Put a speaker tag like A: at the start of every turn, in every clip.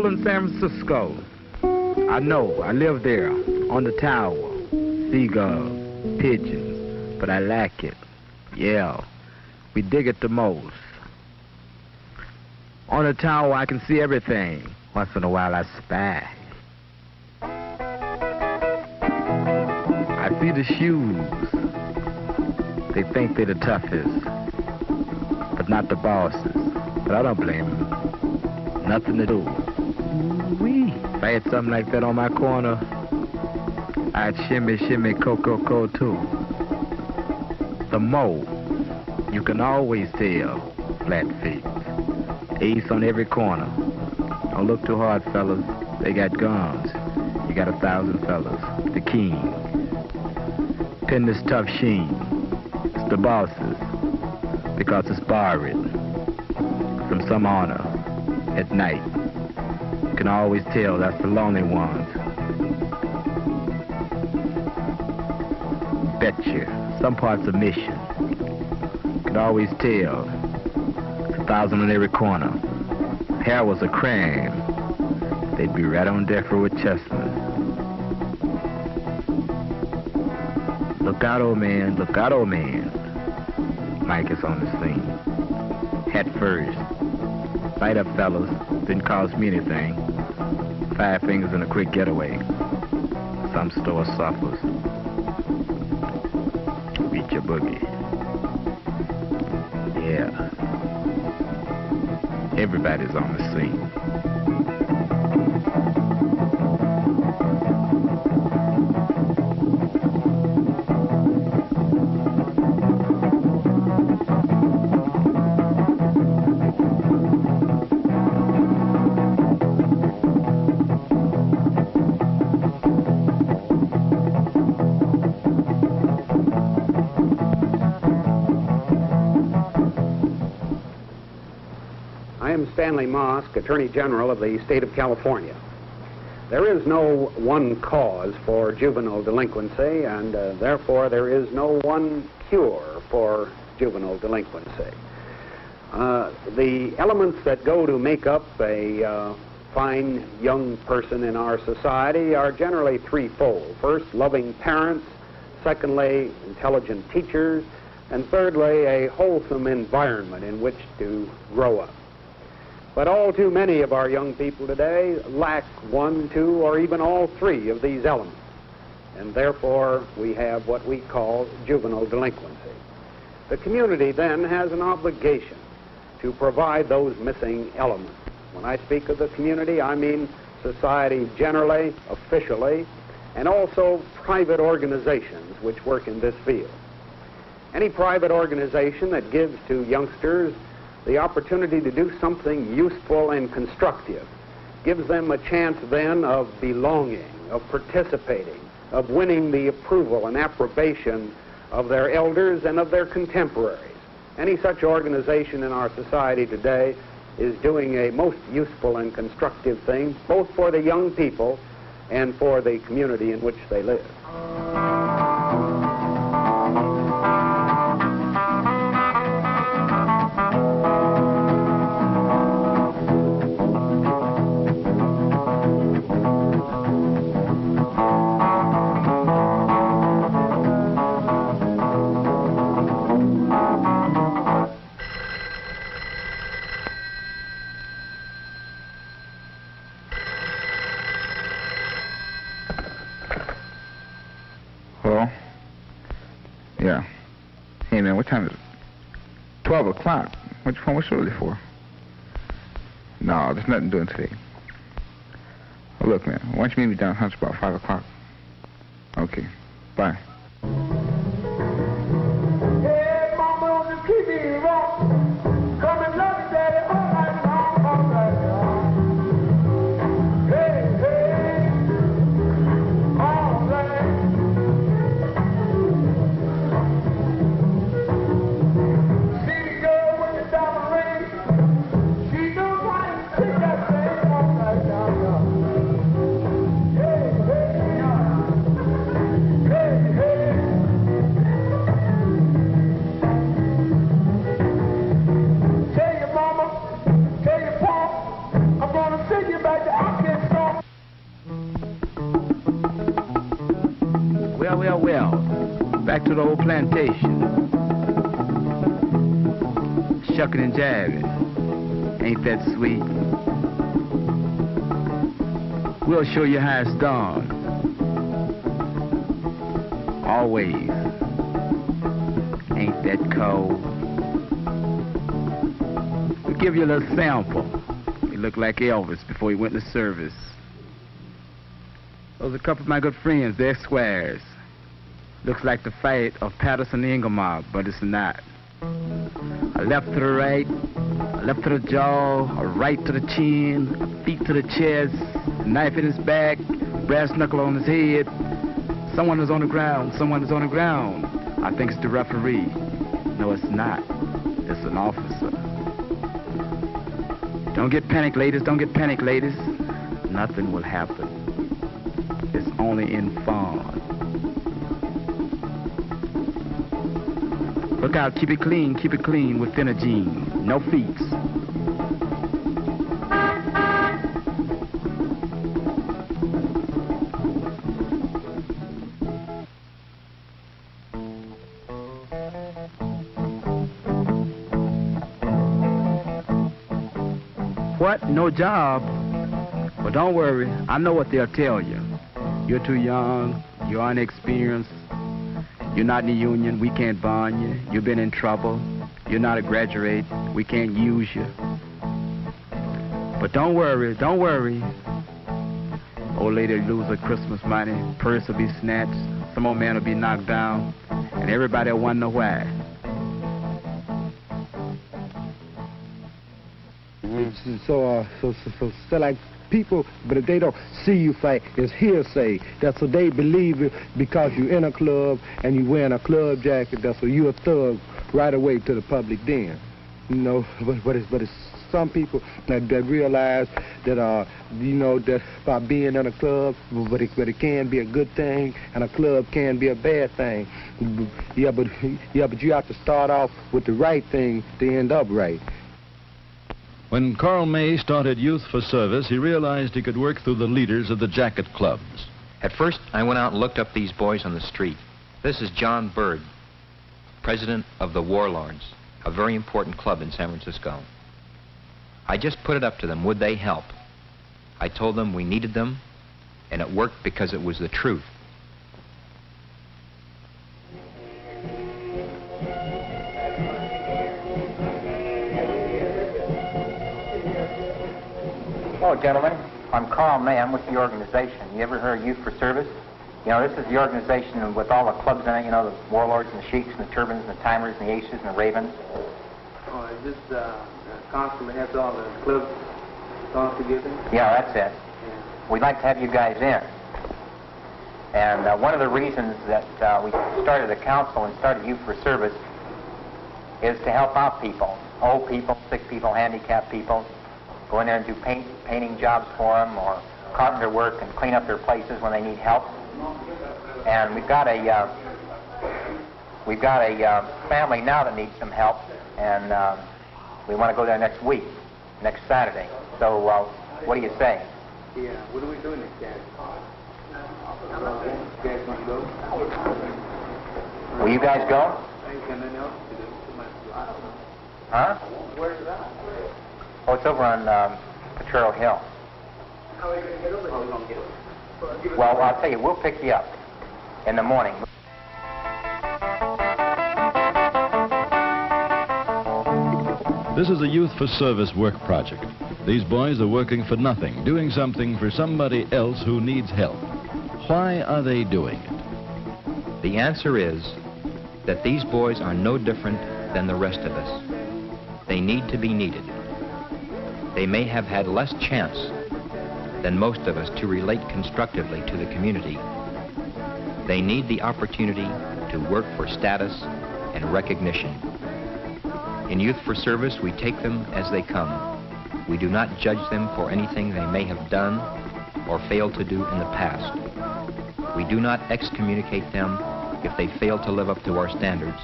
A: in San Francisco. I know, I live there, on the tower. Seagulls, pigeons, but I like it. Yeah, we dig it the most. On the tower, I can see everything. Once in a while, I spy. I see the shoes. They think they're the toughest, but not the bosses. But I don't blame them. Nothing to do. If I had something like that on my corner, I'd shimmy, shimmy, cocoa too. The mo, you can always tell flat feet. Ace on every corner. Don't look too hard, fellas. They got guns. You got 1,000 fellas. The king. Pin this tough sheen. It's the bosses. Because it's borrowed from some honor at night. You can always tell that's the lonely ones. Betcha. Some parts of mission. You can always tell. 1,000 on every corner. Hair was a crime. They'd be right on death row with Chestnut. Look out, old man. Look out, old man. Mike is on the scene. Head first. Light up, fellas. Didn't cost me anything. 5 fingers and a quick getaway. Some store suffers. Beat your boogie. Yeah. Everybody's on the scene.
B: Stanley Mosk, Attorney General of the State of California. There is no one cause for juvenile delinquency, and therefore there is no one cure for juvenile delinquency. The elements that go to make up a fine young person in our society are generally threefold. First, loving parents. Secondly, intelligent teachers. And thirdly, a wholesome environment in which to grow up. But all too many of our young people today lack one, two, or even all three of these elements. And therefore, we have what we call juvenile delinquency. The community then has an obligation to provide those missing elements. When I speak of the community, I mean society generally, officially, and also private organizations which work in this field. Any private organization that gives to youngsters the opportunity to do something useful and constructive gives them a chance then of belonging, of participating, of winning the approval and approbation of their elders and of their contemporaries. Any such organization in our society today is doing a most useful and constructive thing, both for the young people and for the community in which they live.
C: Yeah. Hey, man, what time is it? 12 o'clock. What's early for? No, there's nothing doing today. Well, look, man, why don't you meet me down Hunts about 5 o'clock? Okay. Bye.
D: Hey, mama, on the TV, rock. Come and love me, daddy, all night long, all night long. Hey, hey, all right. See the girl with the diamond ring? She knows how to take that thing all night long. Hey, hey, hey, hey.
A: Well, back to the old plantation. Shucking and jiving, ain't that sweet? We'll show you how it's done. Always. Ain't that cold? We'll give you a little sample. He looked like Elvis before he went to service. Those are a couple of my good friends, they're squares. Looks like the fight of Patterson and Inglemob, but it's not. A left to the right, a left to the jaw, a right to the chin, a feet to the chest, a knife in his back, brass knuckle on his head. Someone is on the ground, someone is on the ground. I think it's the referee. No, it's not. It's an officer. Don't get panicked, ladies, don't get panicked, ladies. Nothing will happen. It's only in fun. Look out, keep it clean with thinner jeans. No feets. What? No job? Well, don't worry. I know what they'll tell you. You're too young. You're inexperienced. You're not in the union. We can't bond you. You've been in trouble. You're not a graduate. We can't use you. But don't worry. Don't worry. Old lady will lose her Christmas money. Purse will be snatched. Some old man will be knocked down. And everybody will wonder why.
E: So like people, but if they don't see you fight, it's hearsay. That's what they believe it because you're in a club and you wearing a club jacket. That's what you're a thug right away to the public then. You know, but it's some people that realize that you know that by being in a club, but it can be a good thing and a club can be a bad thing. Yeah, but you have to start off with the right thing to end up right.
F: When Carl May started Youth for Service, he realized he could work through the leaders of the jacket clubs.
G: At first, I went out and looked up these boys on the street. This is John Bird, president of the Warlords, a very important club in San Francisco. I just put it up to them, would they help? I told them we needed them, and it worked because it was the truth.
H: Hello, gentlemen. I'm Carl May. I'm with the organization. You ever heard of Youth for Service? You know, this is the organization with all the clubs in it, you know, the Warlords and the Sheiks and the Turbans and the Timers and the Aces and the Ravens.
I: Oh, is this constable has all the clubs all together?
H: Yeah, that's it. Yeah. We'd like to have you guys in. And one of the reasons that we started a council and started Youth for Service is to help out people, old people, sick people, handicapped people. Go in there and do painting jobs for them or carpenter work and clean up their places when they need help. And we've got a family now that needs some help, and we want to go there next week, next Saturday. So what do you say?
I: Yeah, what are we doing next Saturday? You guys want to go?
H: Will you guys go? Huh?
I: Where's that?
H: Oh, it's over on Potrero Hill.
I: How are we going to get over here?
H: Well, I'll tell you, we'll pick you up in the morning.
F: This is a Youth for Service work project. These boys are working for nothing, doing something for somebody else who needs help. Why are they doing it?
G: The answer is that these boys are no different than the rest of us. They need to be needed. They may have had less chance than most of us to relate constructively to the community. They need the opportunity to work for status and recognition. In Youth for Service, we take them as they come. We do not judge them for anything they may have done or failed to do in the past. We do not excommunicate them if they fail to live up to our standards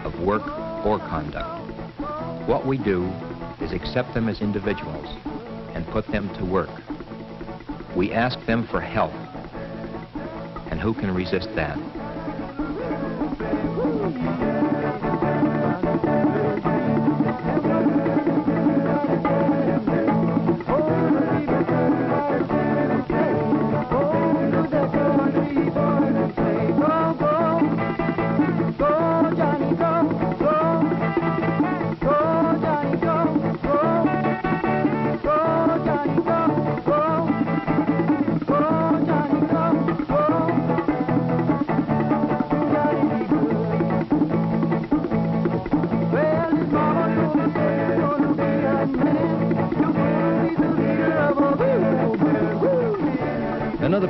G: of work or conduct. What we do is accept them as individuals and put them to work. We ask them for help, and who can resist that?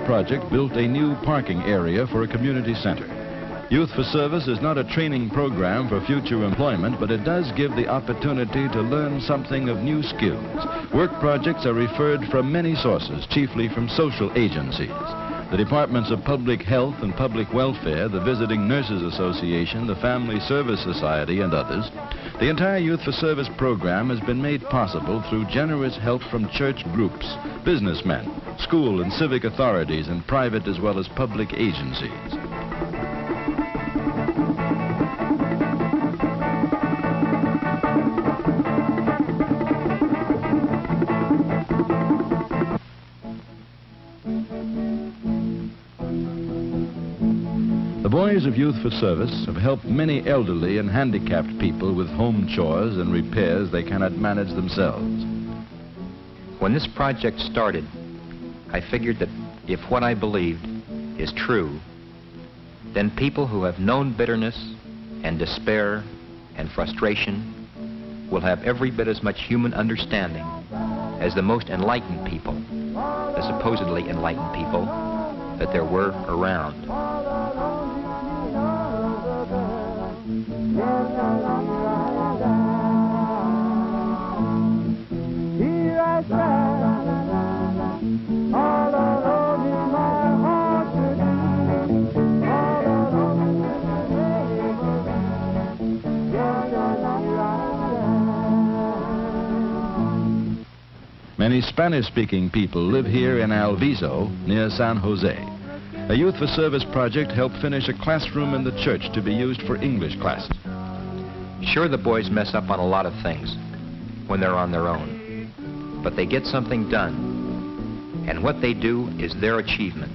F: project built a new parking area for a community center. Youth for Service is not a training program for future employment, but it does give the opportunity to learn something of new skills. Work projects are referred from many sources, chiefly from social agencies. The Departments of Public Health and Public Welfare, the Visiting Nurses Association, the Family Service Society, and others. The entire Youth for Service program has been made possible through generous help from church groups, businessmen, school and civic authorities, and private as well as public agencies. The Boys of Youth for Service have helped many elderly and handicapped people with home chores and repairs they cannot manage themselves.
G: When this project started, I figured that if what I believed is true, then people who have known bitterness and despair and frustration will have every bit as much human understanding as the most enlightened people, the supposedly enlightened people that there were around.
F: Many Spanish-speaking people live here in Alviso, near San Jose. A Youth for Service project helped finish a classroom in the church to be used for English classes.
G: Sure, the boys mess up on a lot of things when they're on their own, but they get something done, and what they do is their achievement.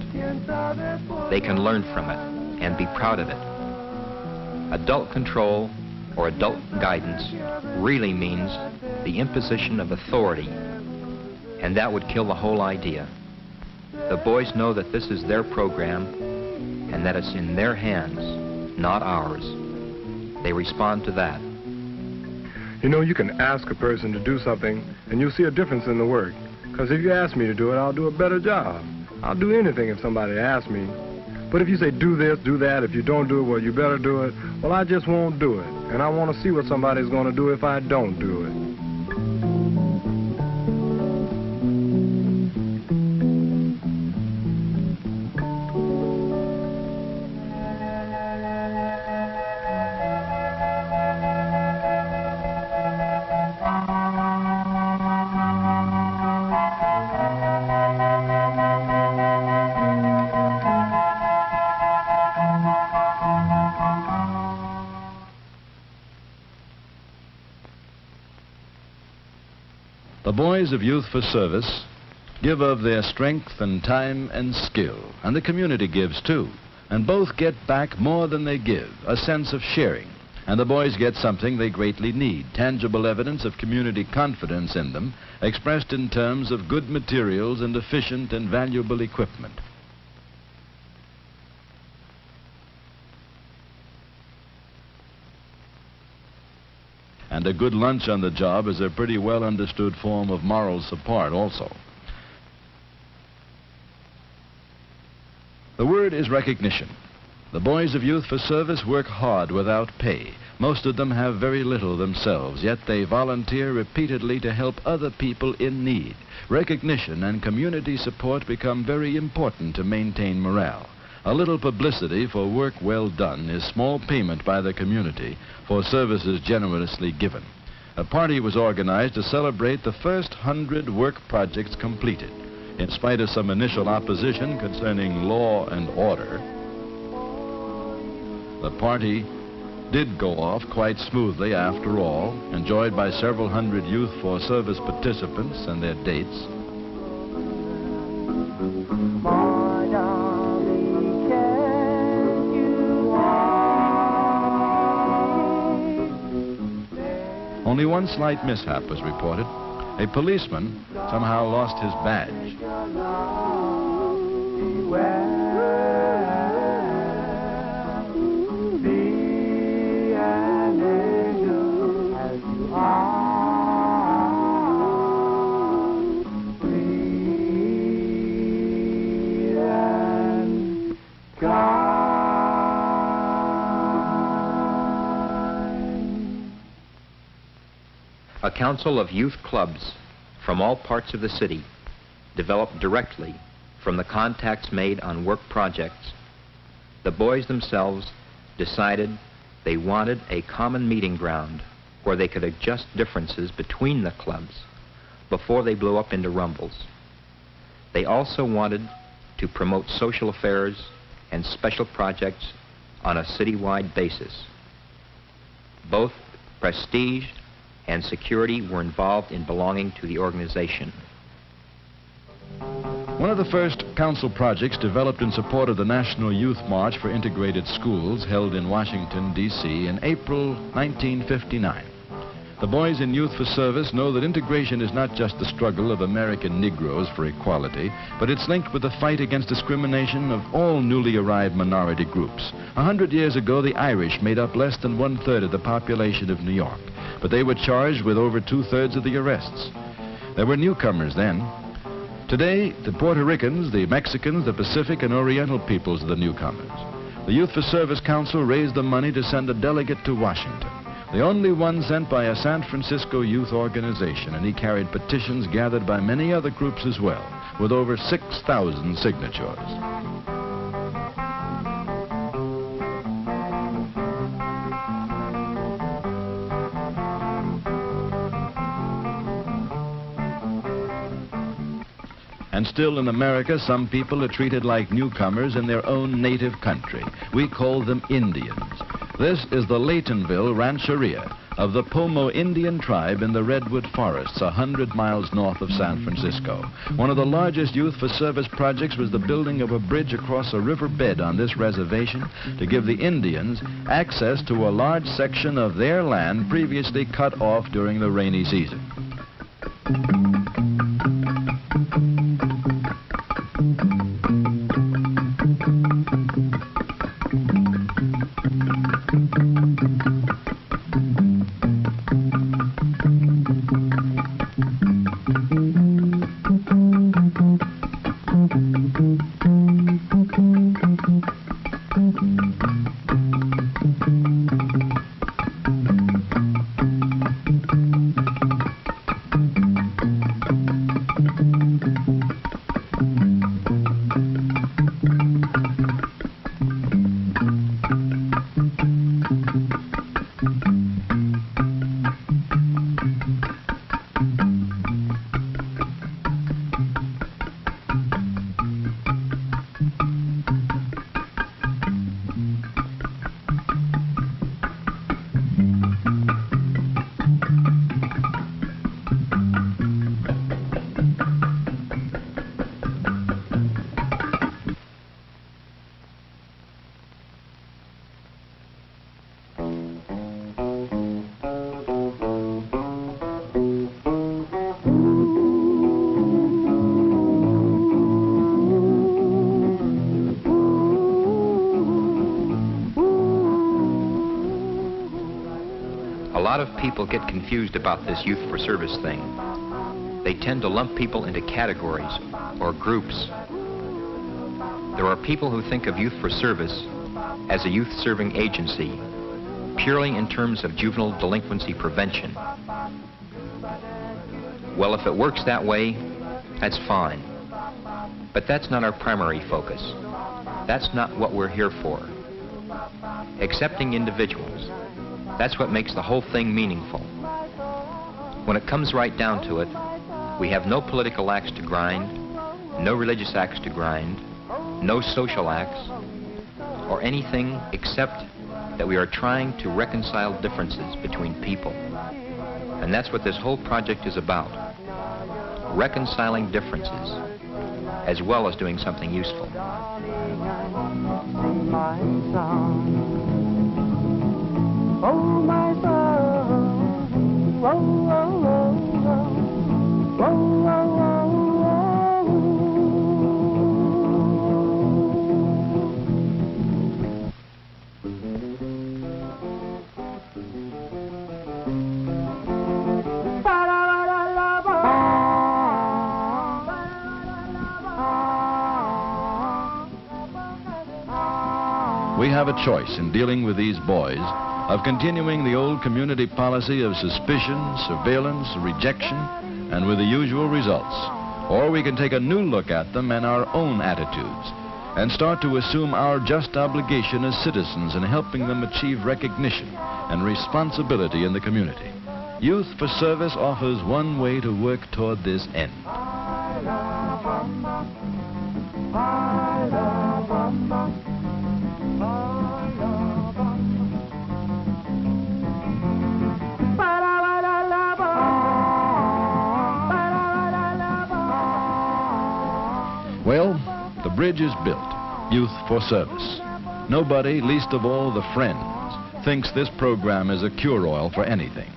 G: They can learn from it and be proud of it. Adult control or adult guidance really means the imposition of authority, and that would kill the whole idea. The boys know that this is their program and that it's in their hands, not ours. They respond to that.
E: You know, you can ask a person to do something and you'll see a difference in the work. Because if you ask me to do it, I'll do a better job. I'll do anything if somebody asks me. But if you say, do this, do that, if you don't do it, well, you better do it, well, I just won't do it. And I want to see what somebody's going to do if I don't do it.
F: The Boys of Youth for Service give of their strength and time and skill, and the community gives too, and both get back more than they give, a sense of sharing. And the boys get something they greatly need, tangible evidence of community confidence in them, expressed in terms of good materials and efficient and valuable equipment. And a good lunch on the job is a pretty well understood form of moral support also. The word is recognition. The Boys of Youth for Service work hard without pay. Most of them have very little themselves, yet they volunteer repeatedly to help other people in need. Recognition and community support become very important to maintain morale. A little publicity for work well done is small payment by the community for services generously given. A party was organized to celebrate the first 100 work projects completed. In spite of some initial opposition concerning law and order, the party did go off quite smoothly after all, enjoyed by several hundred Youth for Service participants and their dates. Only one slight mishap was reported. A policeman somehow lost his badge.
G: A council of youth clubs from all parts of the city developed directly from the contacts made on work projects. The boys themselves decided they wanted a common meeting ground where they could adjust differences between the clubs before they blew up into rumbles. They also wanted to promote social affairs and special projects on a citywide basis. Both prestige and security were involved in belonging to the organization.
F: One of the first council projects developed in support of the National Youth March for Integrated Schools held in Washington, D.C. in April 1959. The boys in Youth for Service know that integration is not just the struggle of American Negroes for equality, but it's linked with the fight against discrimination of all newly arrived minority groups. 100 years ago, the Irish made up less than 1/3 of the population of New York, but they were charged with over 2/3 of the arrests. There were newcomers then. Today, the Puerto Ricans, the Mexicans, the Pacific and Oriental peoples are the newcomers. The Youth for Service Council raised the money to send a delegate to Washington, the only one sent by a San Francisco youth organization, and he carried petitions gathered by many other groups as well, with over 6,000 signatures. And still in America, some people are treated like newcomers in their own native country. We call them Indians. This is the Laytonville Rancheria of the Pomo Indian tribe in the Redwood Forests, 100 miles north of San Francisco. One of the largest Youth for Service projects was the building of a bridge across a riverbed on this reservation to give the Indians access to a large section of their land previously cut off during the rainy season. A lot of people get confused about this Youth for Service thing. They tend to lump people into categories or groups. There are people who think of Youth for Service as a youth-serving agency purely in terms of juvenile delinquency prevention. Well, if it works that way, that's fine. But that's not our primary focus. That's not what we're here for. Accepting individuals, that's what makes the whole thing meaningful. When it comes right down to it, we have no political axe to grind, no religious axe to grind, no social axe, or anything except that we are trying to reconcile differences between people. And that's what this whole project is about. Reconciling differences, as well as doing something useful.
D: Oh, my son, oh, oh, oh, oh, oh, oh, oh.
F: We have a choice in dealing with these boys of continuing the old community policy of suspicion, surveillance, rejection, and with the usual results. Or we can take a new look at them and our own attitudes and start to assume our just obligation as citizens in helping them achieve recognition and responsibility in the community. Youth for Service offers one way to work toward this end. Well, the bridge is built. Youth for Service. Nobody, least of all the friends, thinks this program is a cure-all for anything.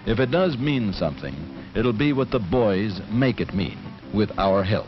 F: If it does mean something, it'll be what the boys make it mean, with our help.